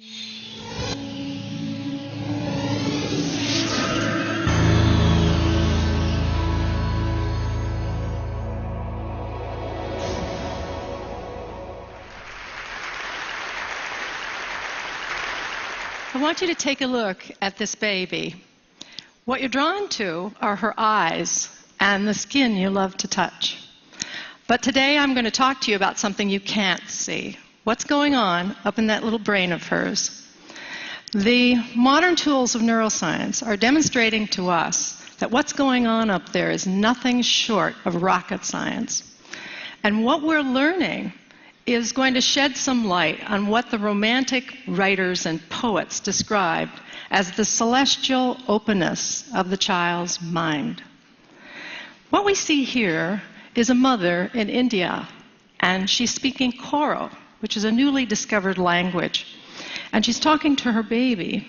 I want you to take a look at this baby. What you're drawn to are her eyes and the skin you love to touch. But today I'm going to talk to you about something you can't see. What's going on up in that little brain of hers? The modern tools of neuroscience are demonstrating to us that what's going on up there is nothing short of rocket science. And what we're learning is going to shed some light on what the Romantic writers and poets described as the celestial openness of the child's mind. What we see here is a mother in India, and she's speaking Koro, which is a newly discovered language. And she's talking to her baby.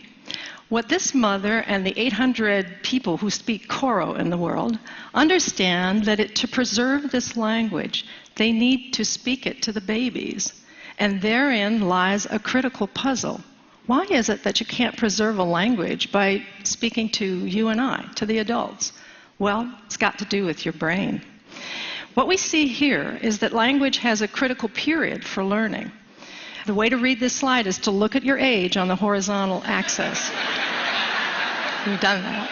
What this mother and the 800 people who speak Koro in the world understand that to preserve this language, they need to speak it to the babies. And therein lies a critical puzzle. Why is it that you can't preserve a language by speaking to you and I, to the adults? Well, it's got to do with your brain. What we see here is that language has a critical period for learning. The way to read this slide is to look at your age on the horizontal axis. You've done that.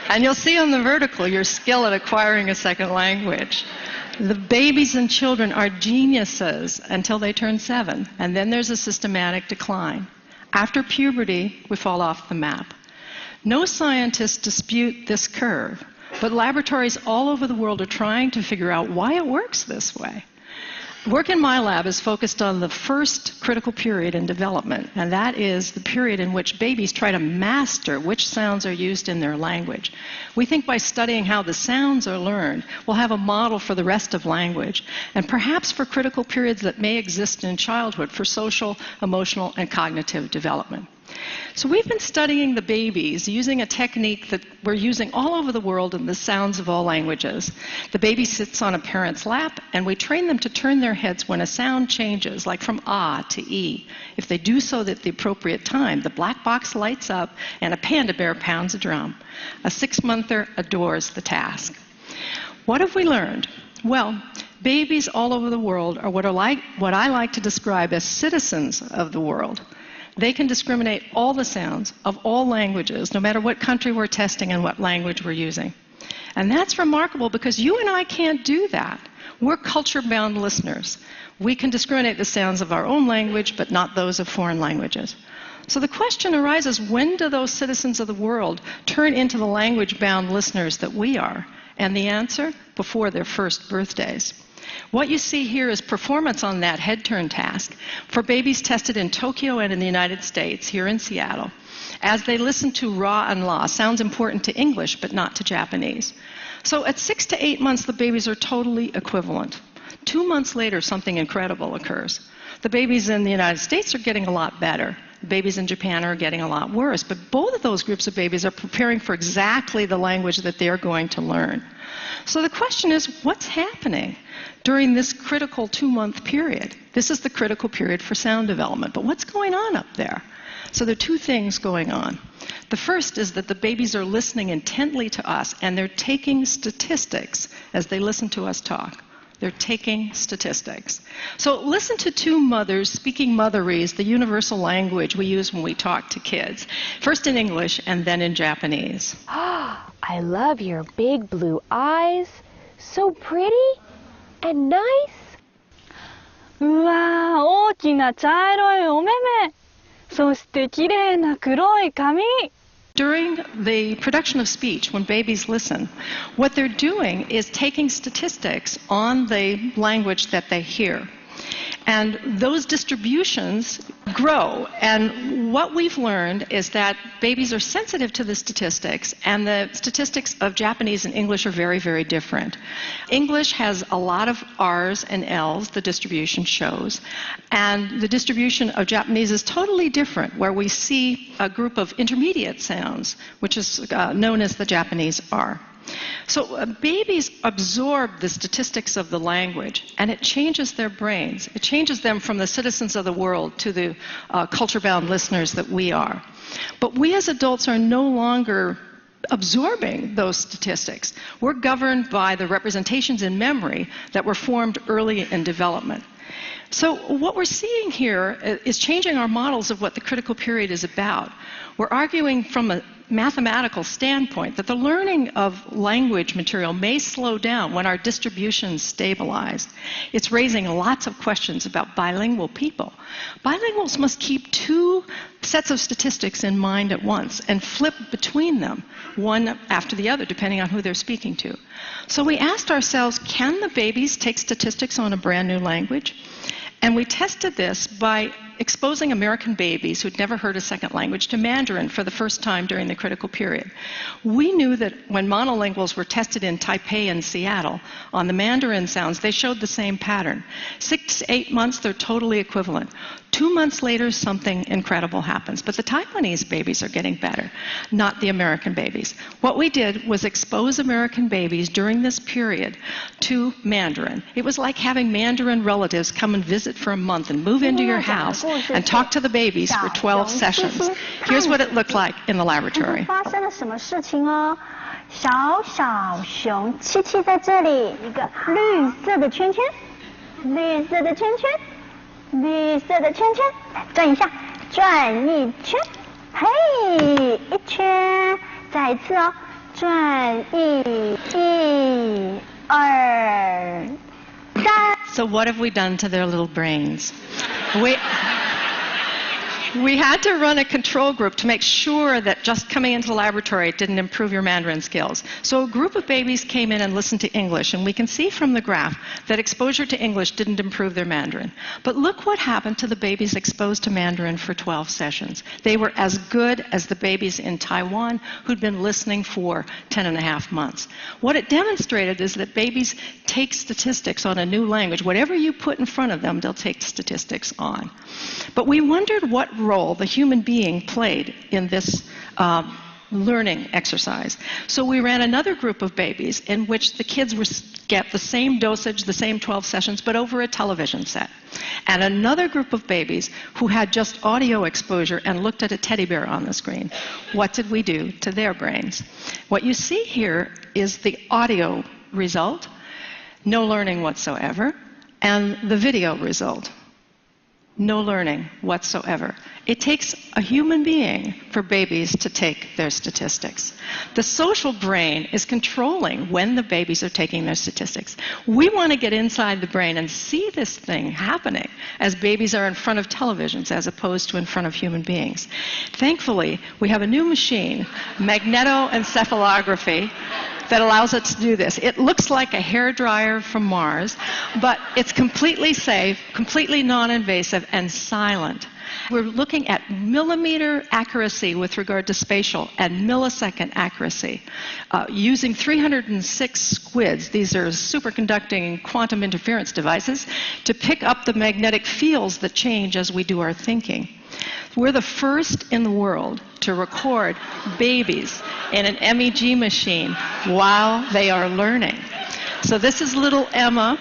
And you'll see on the vertical your skill at acquiring a second language. The babies and children are geniuses until they turn 7, and then there's a systematic decline. After puberty, we fall off the map. No scientists dispute this curve, but laboratories all over the world are trying to figure out why it works this way. Work in my lab is focused on the first critical period in development, and that is the period in which babies try to master which sounds are used in their language. We think by studying how the sounds are learned, we'll have a model for the rest of language, and perhaps for critical periods that may exist in childhood for social, emotional, and cognitive development. So we've been studying the babies using a technique that we're using all over the world in the sounds of all languages. The baby sits on a parent's lap, and we train them to turn their heads when a sound changes, like from ah to e. If they do so at the appropriate time, the black box lights up and a panda bear pounds a drum. A 6-monther adores the task. What have we learned? Well, babies all over the world are what I like to describe as citizens of the world. They can discriminate all the sounds of all languages, no matter what country we're testing and what language we're using. And that's remarkable because you and I can't do that. We're culture-bound listeners. We can discriminate the sounds of our own language, but not those of foreign languages. So the question arises, when do those citizens of the world turn into the language-bound listeners that we are? And the answer? Before their first birthdays. What you see here is performance on that head turn task for babies tested in Tokyo and in the United States, here in Seattle, as they listen to ra and la, sounds important to English but not to Japanese. So at 6 to 8 months, the babies are totally equivalent. 2 months later, something incredible occurs. The babies in the United States are getting a lot better. The babies in Japan are getting a lot worse. But both of those groups of babies are preparing for exactly the language that they're going to learn. So the question is, what's happening during this critical 2-month period? This is the critical period for sound development. But what's going on up there? So there are 2 things going on. The first is that the babies are listening intently to us, and they're taking statistics as they listen to us talk. They're taking statistics. So listen to 2 mothers speaking Motherese, the universal language we use when we talk to kids. First in English and then in Japanese. I love your big blue eyes. So pretty and nice. うわー、大きな茶色いお目目。そして綺麗な黒い髪。 During the production of speech, when babies listen, what they're doing is taking statistics on the language that they hear. And those distributions grow. And what we've learned is that babies are sensitive to the statistics, and the statistics of Japanese and English are very, very different. English has a lot of R's and L's, the distribution shows. And the distribution of Japanese is totally different, where we see a group of intermediate sounds, which is known as the Japanese R. So babies absorb the statistics of the language, and it changes their brains. It changes them from the citizens of the world to the culture-bound listeners that we are. But we as adults are no longer absorbing those statistics. We're governed by the representations in memory that were formed early in development. So what we're seeing here is changing our models of what the critical period is about. We're arguing from a mathematical standpoint that the learning of language material may slow down when our distribution's stabilized. It's raising lots of questions about bilingual people. Bilinguals must keep two sets of statistics in mind at once and flip between them, one after the other, depending on who they're speaking to. So we asked ourselves, can the babies take statistics on a brand new language? And we tested this by exposing American babies who'd never heard a second language to Mandarin for the first time during the critical period. We knew that when monolinguals were tested in Taipei and Seattle on the Mandarin sounds, they showed the same pattern. 6 to 8 months, they're totally equivalent. 2 months later, something incredible happens. But the Taiwanese babies are getting better, not the American babies. What we did was expose American babies during this period to Mandarin. It was like having Mandarin relatives come and visit for a month and move into your house and talk to the babies for 12 sessions. Here's what it looked like in the laboratory. 发生了什么事情哦？小小熊七七在这里，一个绿色的圈圈，绿色的圈圈，绿色的圈圈，来转一下，转一圈，嘿，一圈，再一次哦，转一、二、三。 So what have we done to their little brains? We had to run a control group to make sure that just coming into the laboratory didn't improve your Mandarin skills. So a group of babies came in and listened to English, and we can see from the graph that exposure to English didn't improve their Mandarin. But look what happened to the babies exposed to Mandarin for 12 sessions. They were as good as the babies in Taiwan who'd been listening for 10 and a half months. What it demonstrated is that babies take statistics on a new language. Whatever you put in front of them, they'll take statistics on. But we wondered what role the human being played in this learning exercise. So we ran another group of babies in which the kids get the same dosage, the same 12 sessions, but over a television set. And another group of babies who had just audio exposure and looked at a teddy bear on the screen. What did we do to their brains? What you see here is the audio result, no learning whatsoever, and the video result. No learning whatsoever. It takes a human being for babies to take their statistics. The social brain is controlling when the babies are taking their statistics. We want to get inside the brain and see this thing happening as babies are in front of televisions as opposed to in front of human beings. Thankfully, we have a new machine, magnetoencephalography, that allows us to do this. It looks like a hairdryer from Mars, but it's completely safe, completely non-invasive, and silent. We're looking at millimeter accuracy with regard to spatial and millisecond accuracy using 306 squids. These are superconducting quantum interference devices to pick up the magnetic fields that change as we do our thinking. We're the first in the world to record babies in an MEG machine while they are learning. So this is little Emma.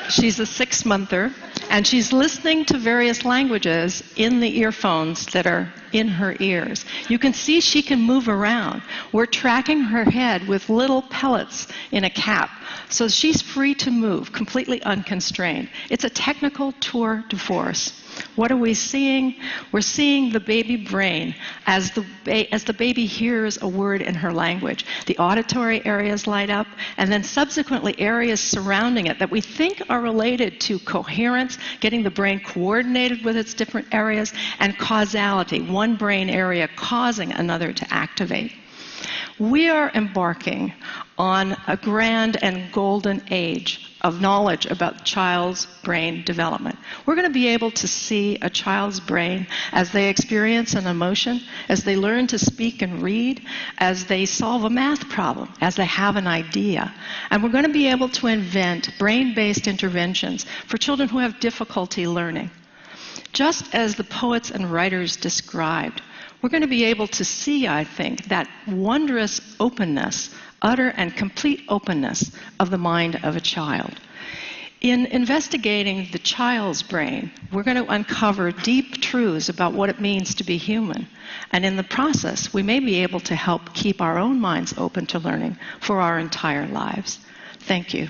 She's a 6-monther, and she's listening to various languages in the earphones that are in her ears. You can see she can move around. We're tracking her head with little pellets in a cap, so she's free to move, completely unconstrained. It's a technical tour de force. What are we seeing? We're seeing the baby brain as the baby hears a word in her language. The auditory areas light up, and then subsequently areas surrounding it that we think are related to coherence, getting the brain coordinated with its different areas, and causality, one brain area causing another to activate. We are embarking on a grand and golden age of knowledge about the child's brain development. We're going to be able to see a child's brain as they experience an emotion, as they learn to speak and read, as they solve a math problem, as they have an idea. And we're going to be able to invent brain-based interventions for children who have difficulty learning. Just as the poets and writers described, we're going to be able to see, I think, that wondrous openness, utter and complete openness of the mind of a child. In investigating the child's brain, we're going to uncover deep truths about what it means to be human. And in the process, we may be able to help keep our own minds open to learning for our entire lives. Thank you.